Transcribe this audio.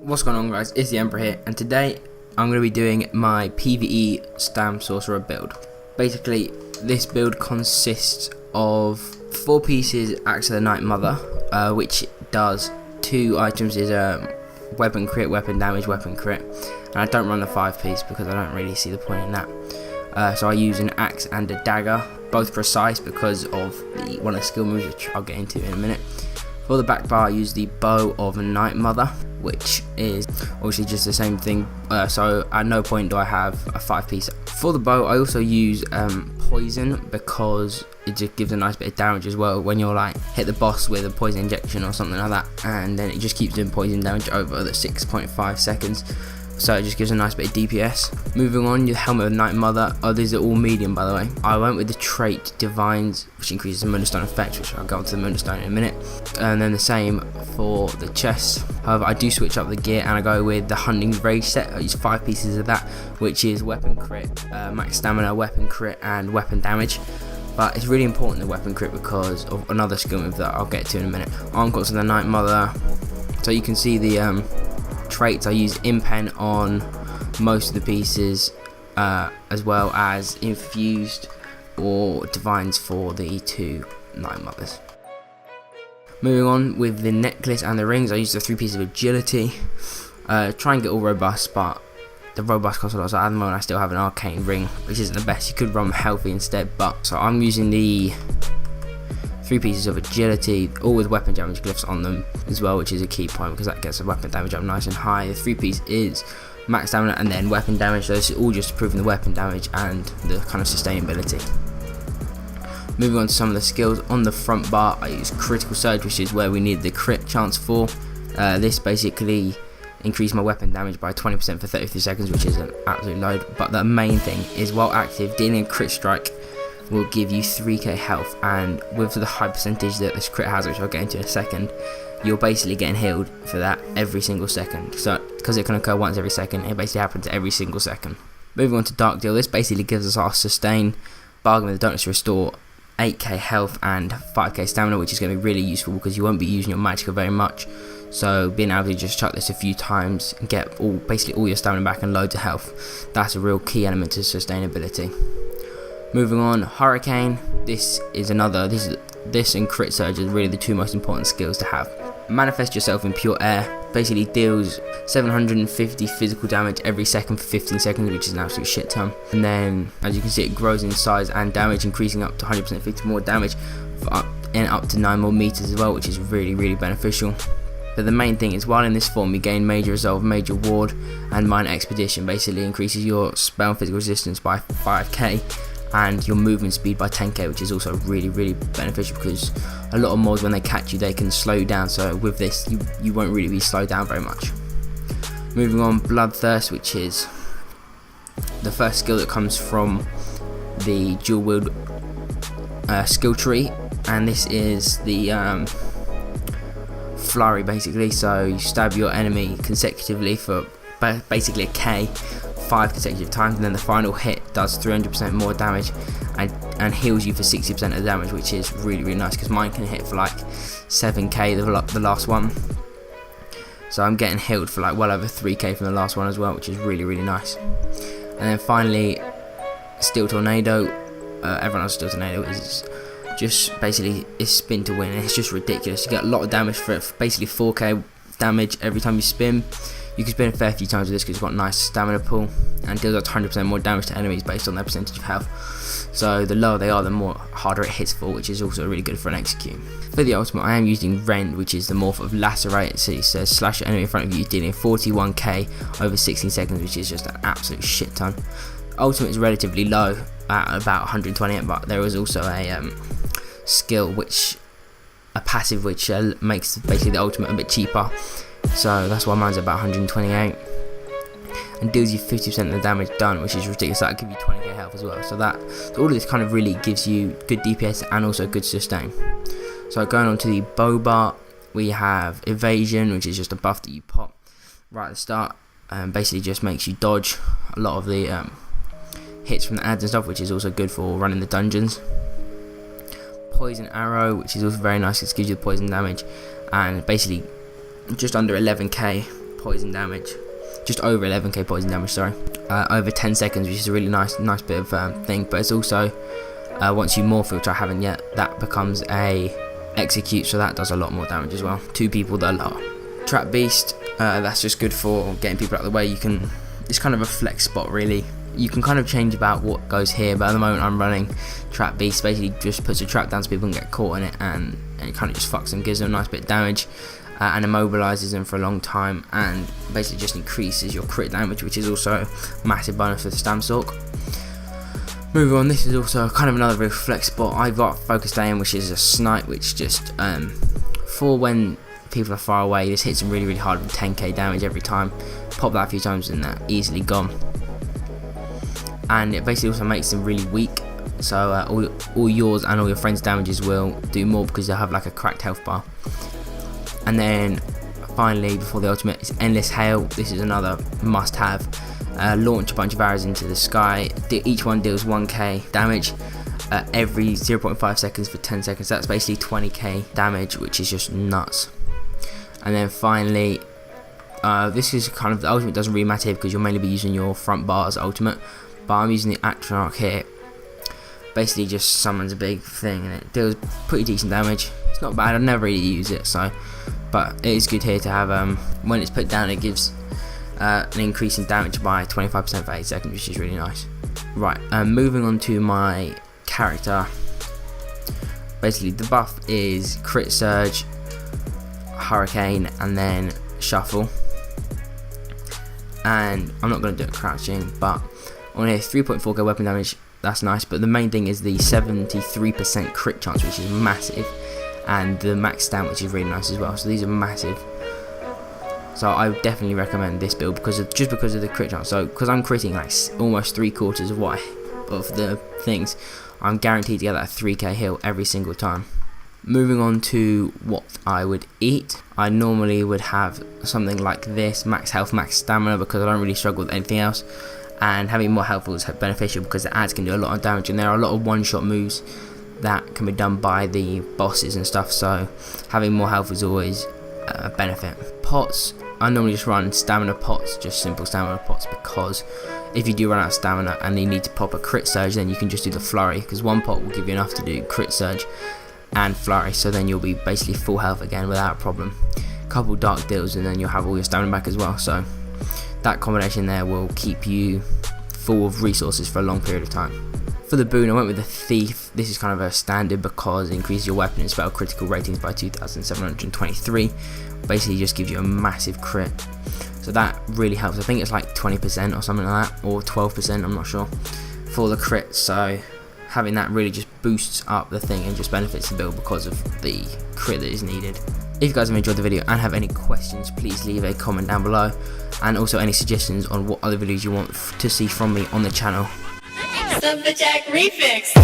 What's going on, guys? It's the Emperor here, and today I'm going to be doing my PvE Stam Sorcerer build. Basically, this build consists of 4 pieces Axe of the Night Mother, which does 2 items, is weapon crit, weapon damage, weapon crit, and I don't run the 5 piece because I don't really see the point in that. So I use an axe and a dagger, both precise because of one of the skill moves, which I'll get into in a minute. For the back bar, I use the Bow of a Night Mother, which is obviously just the same thing, so at no point do I have a 5 piece. For the bow, I also use poison because it just gives a nice bit of damage as well when you're like hit the boss with a poison injection or something like that, and then it just keeps doing poison damage over the 6.5 seconds. So it just gives a nice bit of DPS. Moving on, your Helmet of Night Mother. Oh, these are all medium, by the way. I went with the trait Divines, which increases the Moonstone effect, which I'll go on to the Moonstone in a minute. And then the same for the chest. However, I do switch up the gear and I go with the Hunting Rage set. I use 5 pieces of that, which is weapon crit, max stamina, weapon crit, and weapon damage. But it's really important, the weapon crit, because of another skill move that I'll get to in a minute. Arm Cots of the Night Mother. So you can see the traits. I use Impen on most of the pieces, as well as Infused or Divines for the 2 Night Mothers. Moving on with the necklace and the rings, I use the 3 pieces of agility. Try and get all robust, but the robust costs a lot, so at the moment I still have an arcane ring, which isn't the best. You could run healthy instead, but so I'm using the 3 pieces of agility, all with weapon damage glyphs on them as well, which is a key point because that gets the weapon damage up nice and high. The 3 piece is max stamina and then weapon damage, so this is all just improving the weapon damage and the kind of sustainability. Moving on to some of the skills, on the front bar I use Critical Surge, which is where we need the crit chance for. This basically increased my weapon damage by 20% for 33 seconds, which is an absolute load, but the main thing is while active, dealing a crit strike will give you 3k health, and with the high percentage that this crit has, which I'll get into in a second, you're basically getting healed for that every single second. So because it can occur once every second, it basically happens every single second. Moving on to Dark Deal, this basically gives us our sustain, bargain with the donuts to restore 8k health and 5k stamina, which is going to be really useful because you won't be using your magicka very much. So being able to just chuck this a few times and get basically all your stamina back and loads of health, that's a real key element to sustainability. Moving on, Hurricane. This and Crit Surge are really the 2 most important skills to have. Manifest yourself in pure air. Basically deals 750 physical damage every second for 15 seconds, which is an absolute shit ton. And then, as you can see, it grows in size and damage, increasing up to 100% 50 more damage for up to 9 more meters as well, which is really, really beneficial. But the main thing is, while in this form, you gain Major Resolve, Major Ward, and Minor Expedition. Basically increases your spell and physical resistance by 5k. And your movement speed by 10k, which is also really, really beneficial because a lot of mods, when they catch you, they can slow you down, so with this you won't really be slowed down very much. Moving on, Bloodthirst, which is the first skill that comes from the dual wield skill tree, and this is the flurry basically, so you stab your enemy consecutively for basically a k 5 consecutive times, and then the final hit does 300% more damage and heals you for 60% of the damage, which is really, really nice because mine can hit for like 7k the last one, so I'm getting healed for like well over 3k from the last one as well, which is really, really nice. And then finally, Steel Tornado. Everyone else's Steel Tornado is just basically it's spin to win, and it's just ridiculous. You get a lot of damage for it, for basically 4k damage every time you spin. You can spin a fair few times with this because it's got a nice stamina pool and deals up to 100% more damage to enemies based on their percentage of health. So the lower they are, the more harder it hits for, which is also really good for an execute. For the ultimate, I am using Rend, which is the morph of Lacerate. So it says slash your enemy in front of you, dealing 41k over 16 seconds, which is just an absolute shit ton. Ultimate is relatively low at about 128, but there is also a skill, a passive, which makes basically the ultimate a bit cheaper. So that's why mine's about 128 and deals you 50% of the damage done, which is ridiculous. That'll give you 20k health as well. So all of this kind of really gives you good DPS and also good sustain. So going on to the bow bar, we have Evasion, which is just a buff that you pop right at the start, and basically just makes you dodge a lot of the hits from the ads and stuff, which is also good for running the dungeons. Poison Arrow, which is also very nice, it gives you the poison damage and basically just under 11k poison damage, just over 11k poison damage, sorry, over 10 seconds, which is a really nice bit of thing. But it's also, once you morph, which I haven't yet, that becomes a execute, so that does a lot more damage as well. 2 people that are trap beast, that's just good for getting people out of the way. It's kind of a flex spot really. You can kind of change about what goes here, but at the moment I'm running trap beast. Basically just puts a trap down so people can get caught in it, and it kind of just fucks them, gives them a nice bit of damage, and immobilizes them for a long time, and basically just increases your crit damage, which is also a massive bonus for the Stam Sorc. Moving on, this is also kind of another real flex spot. I got focused aim, which is a snipe, which just for when people are far away, this hits them really hard with 10k damage every time. Pop that a few times and they're easily gone. And it basically also makes them really weak, so all yours and all your friends' damages will do more because they'll have like a cracked health bar. And then finally, before the ultimate, is Endless Hail. This is another must-have. Launch a bunch of arrows into the sky. Each one deals 1k damage every 0.5 seconds for 10 seconds. That's basically 20k damage, which is just nuts. And then finally, this is kind of, the ultimate doesn't really matter because you'll mainly be using your front bars ultimate, but I'm using the Atronach here. Basically just summons a big thing and it deals pretty decent damage. It's not bad, I've never really used it, so, but it is good here to have. When it's put down, it gives an increase in damage by 25% for 8 seconds, which is really nice. Right, moving on to my character. Basically the buff is crit surge, hurricane, and then shuffle. And I'm not going to do it crouching, but on here 3.4k weapon damage, that's nice, but the main thing is the 73% crit chance, which is massive, and the max stam, which is really nice as well. So these are massive, so I would definitely recommend this build because of the crit chance. So because I'm critting like almost 3/4 of the things, I'm guaranteed to get that 3k heal every single time. Moving on to what I would eat, I normally would have something like this: max health, max stamina, because I don't really struggle with anything else, and having more health is beneficial because the ads can do a lot of damage, and there are a lot of one-shot moves that can be done by the bosses and stuff, so having more health is always a benefit. Pots, I normally just run stamina pots, just simple stamina pots, because if you do run out of stamina and you need to pop a crit surge, then you can just do the flurry, because one pot will give you enough to do crit surge and flurry, so then you'll be basically full health again without a problem. Couple dark deals and then you'll have all your stamina back as well, so that combination there will keep you full of resources for a long period of time. For the boon, I went with the Thief. This is kind of a standard because it increases your weapon and spell critical ratings by 2,723. Basically just gives you a massive crit, so that really helps. I think it's like 20% or something like that, or 12%, I'm not sure, for the crit. So having that really just boosts up the thing and just benefits the build because of the crit that is needed. If you guys have enjoyed the video and have any questions, please leave a comment down below, and also any suggestions on what other videos you want to see from me on the channel. Jack Refix.